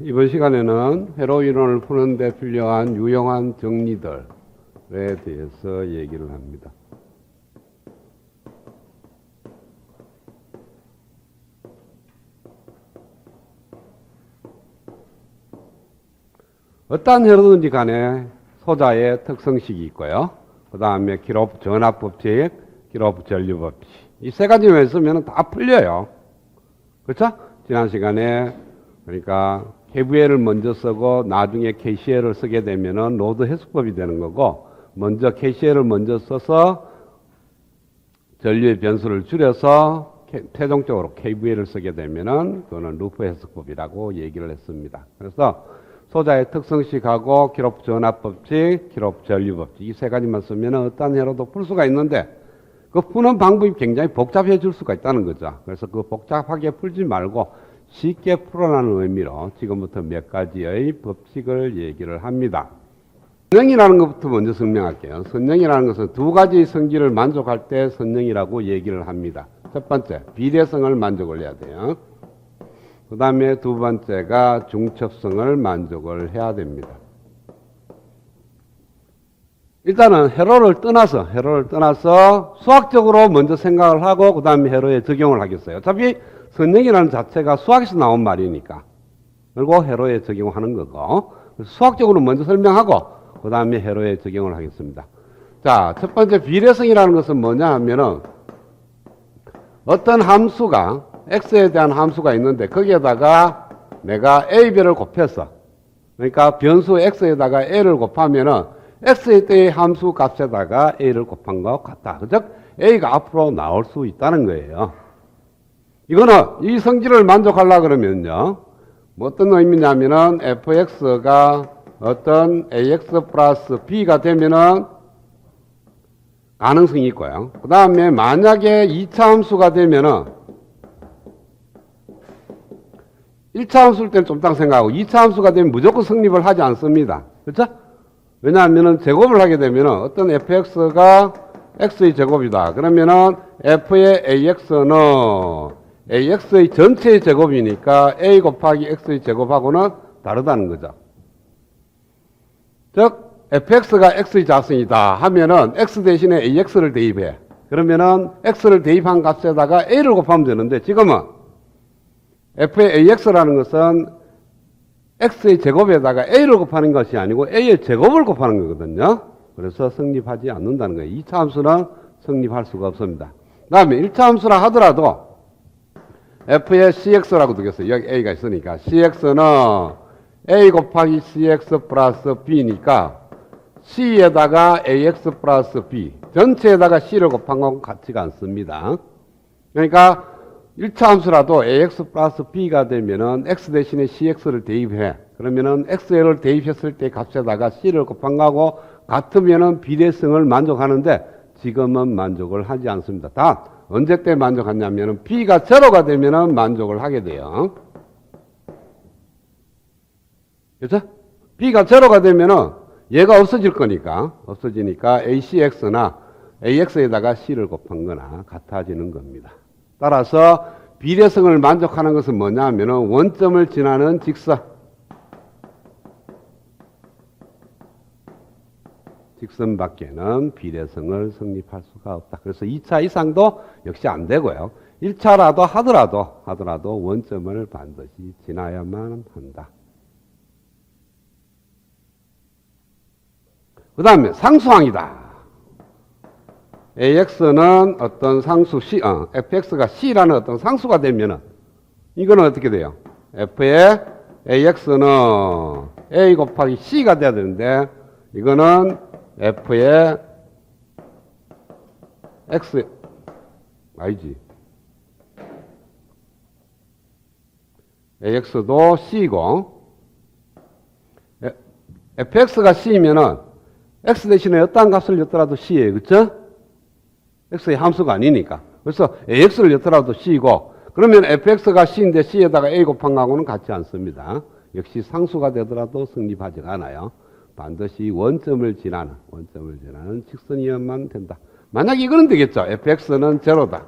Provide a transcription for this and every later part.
이번 시간에는 회로 이론을 푸는 데 필요한 유용한 정리들에 대해서 얘기를 합니다. 어떠한 회로든지 간에 소자의 특성식이 있고요. 그 다음에 기록 전압법칙, 기록 전류법칙. 이 세 가지만 있으면 다 풀려요. 그렇죠? 지난 시간에 그러니까 KVL을 먼저 쓰고 나중에 KCL을 쓰게 되면은 로드 해석법이 되는 거고, 먼저 KCL을 먼저 써서 전류의 변수를 줄여서 최종적으로 KVL을 쓰게 되면은 그거는 루프 해석법이라고 얘기를 했습니다. 그래서 소자의 특성식하고 기록 전압법칙, 기록 전류법칙 이 세 가지만 쓰면 어떤 회로도 풀 수가 있는데, 그 푸는 방법이 굉장히 복잡해질 수가 있다는 거죠. 그래서 그 복잡하게 풀지 말고 쉽게 풀어라는 의미로 지금부터 몇 가지의 법칙을 얘기를 합니다. 선형이라는 것부터 먼저 설명할게요. 선형이라는 것은 두 가지 성질을 만족할 때 선형이라고 얘기를 합니다. 첫 번째, 비례성을 만족을 해야 돼요. 그 다음에 두 번째가 중첩성을 만족을 해야 됩니다. 일단은 회로를 떠나서 수학적으로 먼저 생각을 하고 그 다음에 회로에 적용을 하겠어요. 어차피 선형이라는 자체가 수학에서 나온 말이니까. 그리고 회로에 적용하는 거고, 수학적으로 먼저 설명하고 그 다음에 회로에 적용을 하겠습니다. 자, 첫 번째 비례성이라는 것은 뭐냐 하면은 어떤 함수가 x에 대한 함수가 있는데 거기에다가 내가 a배를 곱했어. 그러니까 변수 x에다가 a를 곱하면은 x의 때의 함수 값에다가 a를 곱한 것 같다. 즉 a가 앞으로 나올 수 있다는 거예요. 이거는 이 성질을 만족하려고 그러면요, 뭐 어떤 의미냐면은 fx가 어떤 ax 플러스 b가 되면은 가능성이 있고요. 그 다음에 만약에 2차 함수가 되면은 1차 함수일 때는 좀 딱 생각하고 2차 함수가 되면 무조건 성립을 하지 않습니다. 그렇죠? 왜냐하면은 제곱을 하게 되면은 어떤 fx가 x의 제곱이다. 그러면은 f의 ax는 ax의 전체의 제곱이니까 a 곱하기 x의 제곱하고는 다르다는 거죠. 즉 fx가 x의 자성이다 하면은 x 대신에 ax를 대입해. 그러면은 x를 대입한 값에다가 a를 곱하면 되는데, 지금은 f의 ax라는 것은 x의 제곱에다가 a를 곱하는 것이 아니고 a의 제곱을 곱하는 거거든요. 그래서 성립하지 않는다는 거예요. 2차 함수는 성립할 수가 없습니다. 그 다음에 1차 함수라 하더라도 f의 cx라고 두겠어요. 여기 a가 있으니까 cx는 a 곱하기 cx 플러스 b니까 c에다가 ax 플러스 b 전체에다가 c를 곱한 건 같지가 않습니다. 그러니까 1차 함수라도 ax 플러스 b가 되면은 x 대신에 cx를 대입해. 그러면은 x를 대입했을 때 값에다가 c를 곱한 거하고 같으면은 비례성을 만족하는데, 지금은 만족을 하지 않습니다. 단 언제 때 만족하냐면은 b가 제로가 되면은 만족을 하게 돼요. 그렇죠? b가 제로가 되면은 얘가 없어지니까 acx나 ax에다가 c를 곱한 거나 같아지는 겁니다. 따라서 비례성을 만족하는 것은 뭐냐 하면은 원점을 지나는 직선밖에는 비례성을 성립할 수가 없다. 그래서 2차 이상도 역시 안 되고요. 1차라도 하더라도 원점을 반드시 지나야만 한다. 그 다음에 상수항이다. ax는 어떤 상수 c, fx가 c라는 어떤 상수가 되면은 이거는 어떻게 돼요? f의 ax는 a 곱하기 c가 돼야 되는데, 이거는 f의 x 아니지. ax도 c고 fx가 c면은 x 대신에 어떤 값을 였더라도 c예요. 그렇죠? x의 함수가 아니니까. 그래서 ax를 였더라도 c이고, 그러면 fx가 c인데 c에다가 a 곱한 거하고는 같지 않습니다. 역시 상수가 되더라도 성립하지 않아요. 반드시 원점을 지나는 직선이어야만 된다. 만약 이거는 되겠죠. fx는 제로다.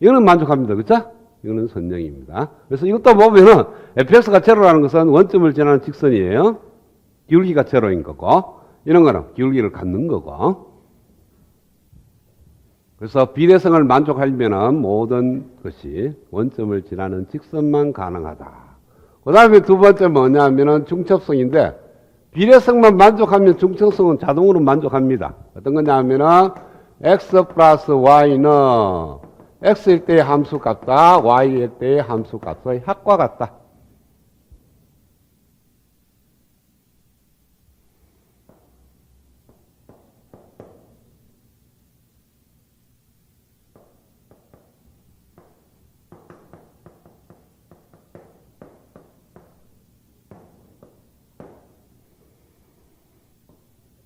이거는 만족합니다. 그렇죠? 이거는 선형입니다. 그래서 이것도 보면은 fx가 제로라는 것은 원점을 지나는 직선이에요. 기울기가 제로인 거고, 이런 거는 기울기를 갖는 거고. 그래서 비례성을 만족하려면 모든 것이 원점을 지나는 직선만 가능하다. 그 다음에 두 번째 뭐냐면은 중첩성인데, 비례성만 만족하면 중첩성은 자동으로 만족합니다. 어떤 거냐 하면은 x 플러스 y는 x일 때의 함수 같다, y일 때의 함수 같다, 합과 같다.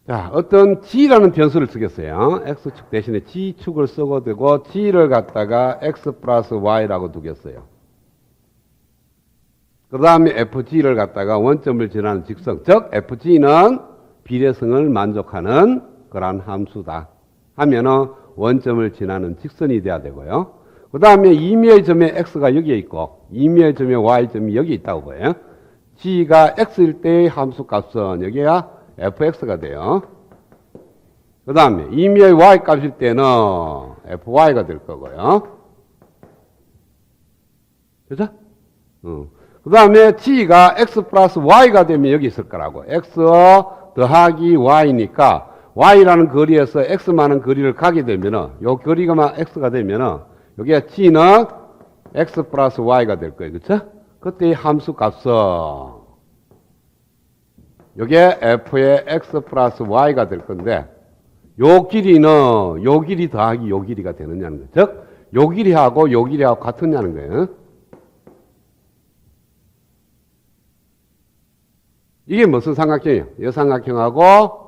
자, 어떤 g라는 변수를 쓰겠어요. x축 대신에 g축을 쓰고 되고 g를 갖다가 x 플러스 y라고 두겠어요. 그 다음에 fg를 갖다가 원점을 지나는 직선, 즉 fg는 비례성을 만족하는 그러한 함수다 하면은 원점을 지나는 직선이 돼야 되고요. 그 다음에 임의의 점에 x가 여기에 있고 임의의 점에 y점이 여기 있다고 보여요. g가 x일 때의 함수 값은 여기가 fx가 돼요. 그 다음에 임의의 y 값일 때는 fy가 될 거고요. 그죠? 그 다음에 g가 x 플러스 y가 되면 여기 있을 거라고. x 더하기 y니까 y라는 거리에서 x만한 거리를 가게 되면은 요 거리가 x가 되면은 여기가 g는 x 플러스 y가 될 거예요. 그쵸? 그때 함수 값은 요게 f의 x 플러스 y가 될 건데 요 길이는 요 길이 더하기 요 길이가 되느냐는 거예요. 즉, 요 길이하고 요 길이하고 같느냐는 거예요. 이게 무슨 삼각형이에요? 이 삼각형하고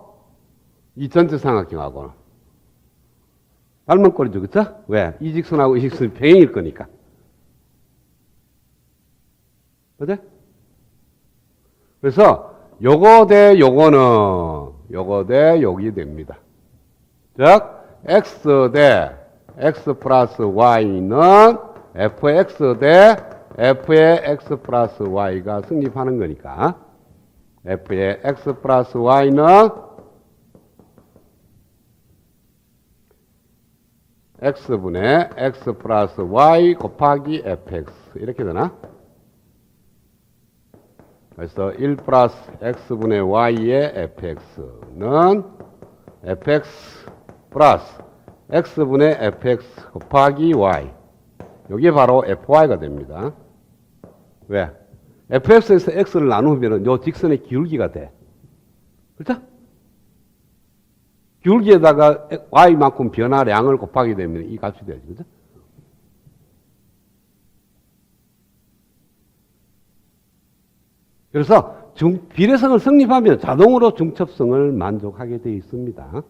이 전체 삼각형하고 닮은 꼴이죠. 그쵸? 왜? 이 직선하고 이 직선이 평행일 거니까. 그죠? 그래서 요거 대 요거는 요거 대 요기 됩니다. 즉 x 대 x 플러스 y는 fx 대 f의 x 플러스 y가 성립하는 거니까 f의 x 플러스 y는 x분의 x 플러스 y 곱하기 fx 이렇게 되나? 그래서 1 플러스 x분의 y의 fx는 fx 플러스 x분의 fx 곱하기 y. 이게 바로 fy가 됩니다. 왜? fx에서 x를 나누면 요 직선의 기울기가 돼. 그렇죠? 기울기에다가 y만큼 변화량을 곱하게 되면 이 값이 되죠. 그렇죠? 그래서 비례성을 성립하면 자동으로 중첩성을 만족하게 되어 있습니다.